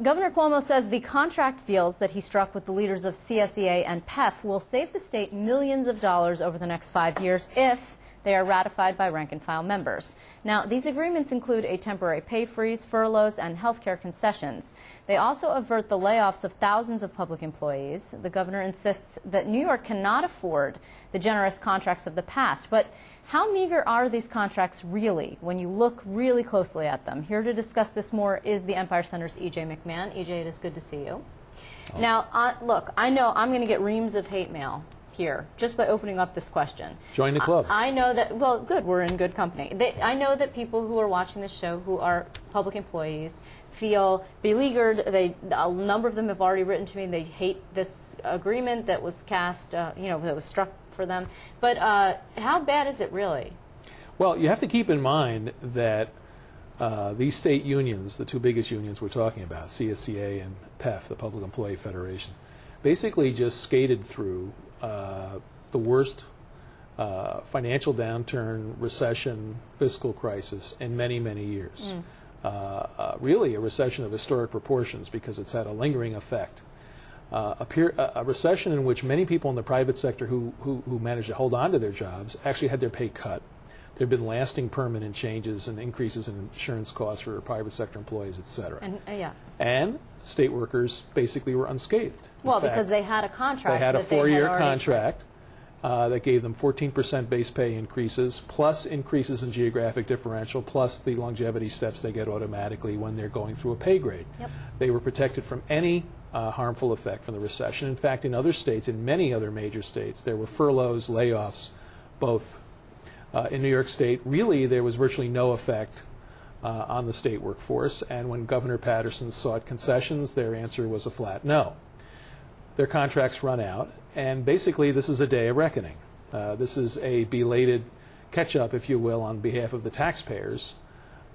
Governor Cuomo says the contract deals that he struck with the leaders of CSEA and PEF will save the state millions of dollars over the next 5 years if they are ratified by rank-and-file members. Now, these agreements include a temporary pay freeze, furloughs, and health care concessions. They also avert the layoffs of thousands of public employees. The governor insists that New York cannot afford the generous contracts of the past. But how meager are these contracts really when you look really closely at them? Here to discuss this more is the Empire Center's E.J. McMahon. E.J., it is good to see you. Oh. Now, look, I know I'm going to get reams of hate mail here, just by opening up this question. Join the club. I know that, well, good, we're in good company. I know that people who are watching this show who are public employees feel beleaguered. A number of them have already written to me. They hate this agreement that was cast, that was struck for them. But how bad is it really? Well, you have to keep in mind that these state unions, the two biggest unions we're talking about, CSEA and PEF, the Public Employee Federation, basically just skated through the worst financial downturn, recession, fiscal crisis in many, many years. Really a recession of historic proportions because it's had a lingering effect. A recession in which many people in the private sector who managed to hold on to their jobs actually had their pay cut. There have been lasting permanent changes and increases in insurance costs for private sector employees, et cetera. And state workers basically were unscathed. Well, because they had a contract. They had a 4-year contract that gave them 14% base pay increases, plus increases in geographic differential, plus the longevity steps they get automatically when they're going through a pay grade. Yep. They were protected from any harmful effect from the recession. In fact, in other states, in many other major states, there were furloughs, layoffs, both. In New York State, really, there was virtually no effect on the state workforce, and when Governor Patterson sought concessions, their answer was a flat no. Their contracts run out, and basically this is a day of reckoning. This is a belated catch-up, if you will, on behalf of the taxpayers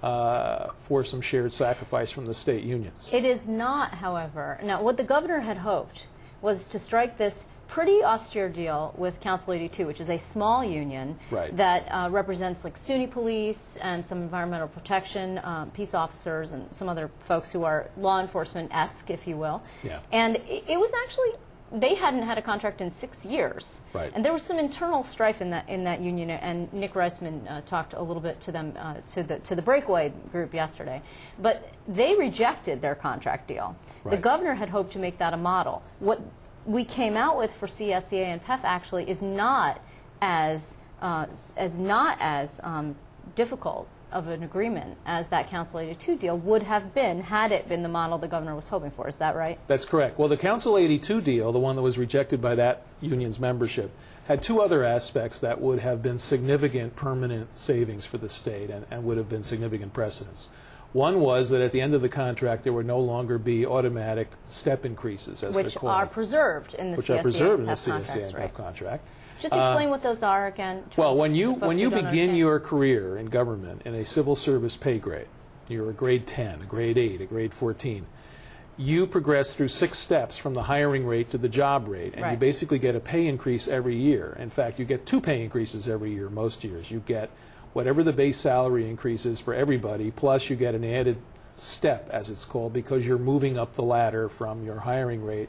for some shared sacrifice from the state unions. It is not, however. Now, what the governor had hoped was to strike this pretty austere deal with Council 82, which is a small union that represents like SUNY police and some environmental protection, peace officers, and some other folks who are law enforcement-esque, if you will. Yeah. And it was actually, they hadn't had a contract in 6 years. Right. And there was some internal strife in that union, and Nick Reisman talked a little bit to them, to the breakaway group yesterday. But they rejected their contract deal. Right. The governor had hoped to make that a model. What we came out with for CSEA and PEF actually is not as difficult of an agreement as that Council 82 deal would have been had it been the model the governor was hoping for. Is that right? That's correct. Well, the Council 82 deal, the one that was rejected by that union's membership, had two other aspects that would have been significant permanent savings for the state and would have been significant precedents. One was that at the end of the contract there would no longer be automatic step increases, as they're called. Which are preserved in the CSEA and PEF contract. Just explain what those are again. Well, when you begin your career in government in a civil service pay grade, you're a grade 10, a grade 8, a grade 14, you progress through 6 steps from the hiring rate to the job rate, and you basically get a pay increase every year. In fact, you get 2 pay increases every year most years. You get whatever the base salary increase is for everybody, plus you get an added step, as it's called, because you're moving up the ladder from your hiring rate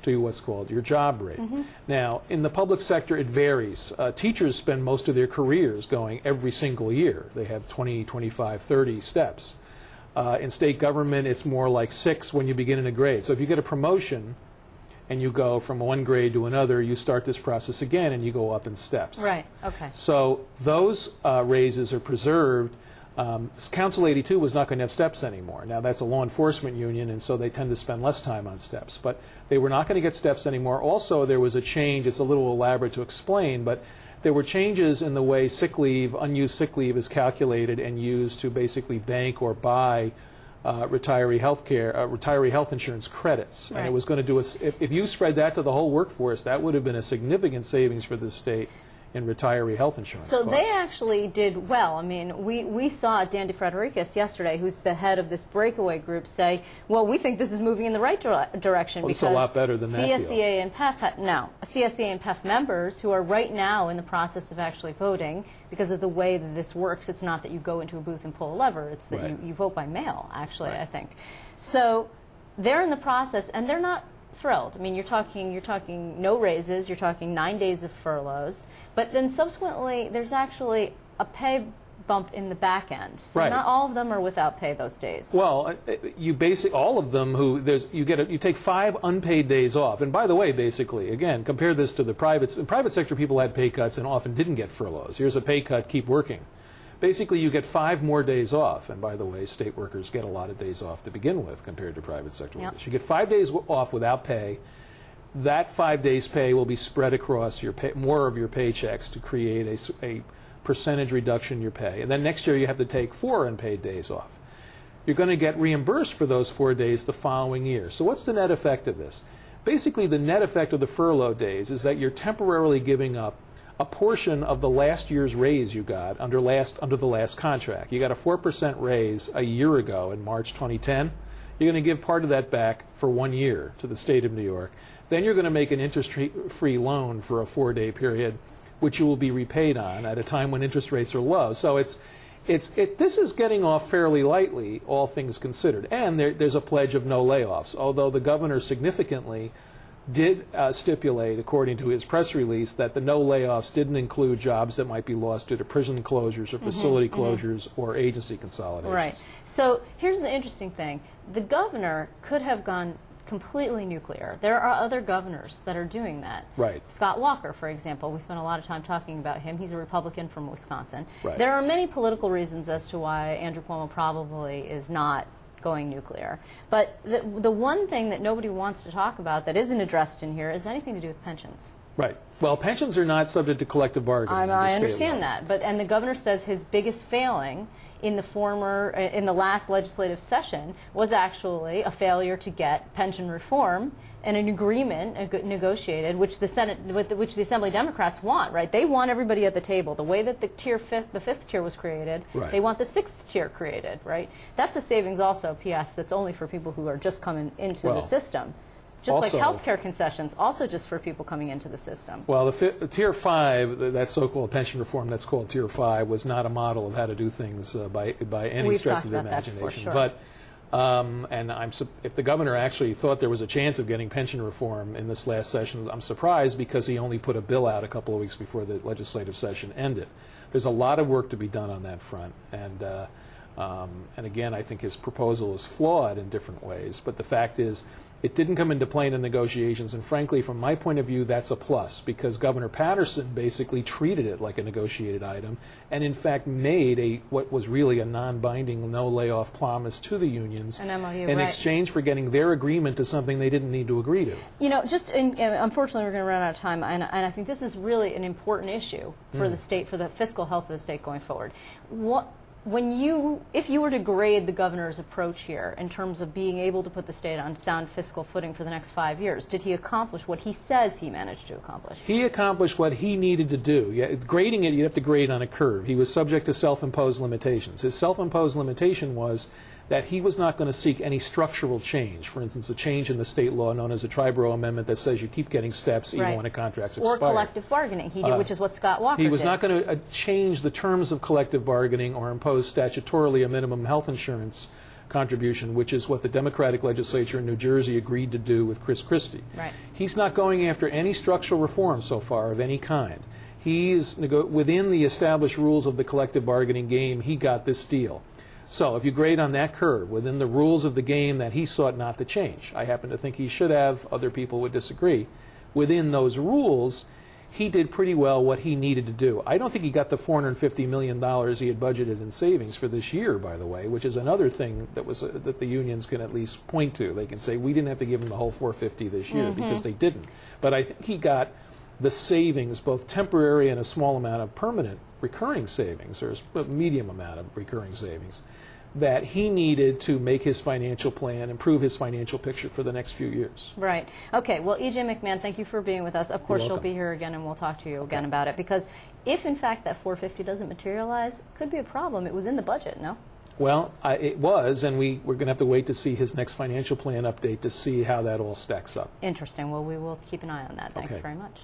to what's called your job rate. Now, in the public sector, it varies. Teachers spend most of their careers going every single year. They have 20, 25, 30 steps. In state government, it's more like 6 when you begin in a grade. So if you get a promotion and you go from one grade to another, you start this process again and you go up in steps. Right, okay. So those raises are preserved. Council 82 was not going to have steps anymore. Now that's a law enforcement union, and so they tend to spend less time on steps. But they were not going to get steps anymore. Also, there was a change. It's a little elaborate to explain, but there were changes in the way sick leave, unused sick leave, is calculated and used to basically bank or buy retiree health insurance credits. And it was going to do if you spread that to the whole workforce, that would have been a significant savings for the state in retiree health insurance So costs. They actually did well. I mean, we saw Dan DeFredericis yesterday, who's the head of this breakaway group, say, well, we think this is moving in the right direction well, because it's a lot better than CSEA and PEF, CSEA and PEF members who are right now in the process of actually voting, because of the way that this works, it's not that you go into a booth and pull a lever, it's that you vote by mail, actually, I think. So they're in the process, and they're not thrilled. I mean, you're talking no raises, you're talking 9 days of furloughs, but then subsequently there's actually a pay bump in the back end. So right. Not all of them are without pay those days. Well, you basically all of them you take 5 unpaid days off. And by the way, basically, again, compare this to the private sector. People had pay cuts and often didn't get furloughs. Here's a pay cut, keep working. Basically, you get 5 more days off. And by the way, state workers get a lot of days off to begin with compared to private sector workers. You get 5 days off without pay. That 5 days' pay will be spread across more of your paychecks to create a percentage reduction in your pay. And then next year you have to take 4 unpaid days off. You're going to get reimbursed for those 4 days the following year. So what's the net effect of this? Basically, the net effect of the furlough days is that you're temporarily giving up a portion of the last year's raise you got under the last contract. You got a 4% raise a year ago in March 2010. You're going to give part of that back for 1 year to the state of New York. Then you're going to make an interest-free loan for a 4-day period, which you will be repaid on at a time when interest rates are low. So this is getting off fairly lightly, all things considered. And there's a pledge of no layoffs, although the governor significantly did stipulate, according to his press release, that the no layoffs didn't include jobs that might be lost due to prison closures or facility closures or agency consolidations. Right. So here's the interesting thing. The governor could have gone completely nuclear. There are other governors that are doing that. Right. Scott Walker, for example, we spent a lot of time talking about him. He's a Republican from Wisconsin. Right. There are many political reasons as to why Andrew Cuomo probably is not going nuclear. But the one thing that nobody wants to talk about that isn't addressed in here is anything to do with pensions. Right. Well, pensions are not subject to collective bargaining. I understand that. And the governor says his biggest failing in the last legislative session was actually a failure to get pension reform and an agreement negotiated, which the Senate, which the Assembly Democrats want. Right? They want everybody at the table. The way that the fifth tier was created, right. They want the 6th tier created. Right? That's a savings also. P.S. That's only for people who are just coming into the system. Just also, like health care concessions, also just for people coming into the system. Well, the Tier 5, that so-called pension reform that's called Tier 5, was not a model of how to do things by any stretch of the imagination. Sure. But if the governor actually thought there was a chance of getting pension reform in this last session, I'm surprised because he only put a bill out a couple of weeks before the legislative session ended. There's a lot of work to be done on that front, and again, I think his proposal is flawed in different ways. But the fact is, it didn't come into play in the negotiations, and frankly, from my point of view, that's a plus, because Governor Patterson basically treated it like a negotiated item, and in fact made what was really a non-binding, no-layoff promise to the unions in exchange for getting their agreement to something they didn't need to agree to. You know, unfortunately, we're going to run out of time, and I think this is really an important issue for the state, for the fiscal health of the state going forward. If you were to grade the governor's approach here in terms of being able to put the state on sound fiscal footing for the next 5 years, did he accomplish what he says he managed to accomplish? He accomplished what he needed to do. Yeah, grading it, you have to grade on a curve. He was subject to self-imposed limitations. His self-imposed limitation was that he was not going to seek any structural change. For instance, a change in the state law known as a Triborough Amendment that says you keep getting steps even when a contract's expired. Or collective bargaining, which is what Scott Walker did. He was not going to change the terms of collective bargaining or impose statutorily a minimum health insurance contribution, which is what the Democratic legislature in New Jersey agreed to do with Chris Christie. Right. He's not going after any structural reform so far of any kind. He is within the established rules of the collective bargaining game. He got this deal. So if you grade on that curve, within the rules of the game that he sought not to change, I happen to think he should have, other people would disagree, within those rules, he did pretty well what he needed to do. I don't think he got the $450 million he had budgeted in savings for this year, by the way, which is another thing that the unions can at least point to. They can say, we didn't have to give him the whole $450 this year, because they didn't. But I think he got the savings, both temporary and a small amount of permanent recurring savings, or a medium amount of recurring savings, that he needed to make his financial plan, improve his financial picture for the next few years. Right. Okay. Well, E.J. McMahon, thank you for being with us. Of course, you'll be here again, and we'll talk to you again about it, because if, in fact, that $450 doesn't materialize, it could be a problem. It was in the budget, no? Well, it was, and we're going to have to wait to see his next financial plan update to see how that all stacks up. Interesting. Well, we will keep an eye on that. Thanks very much.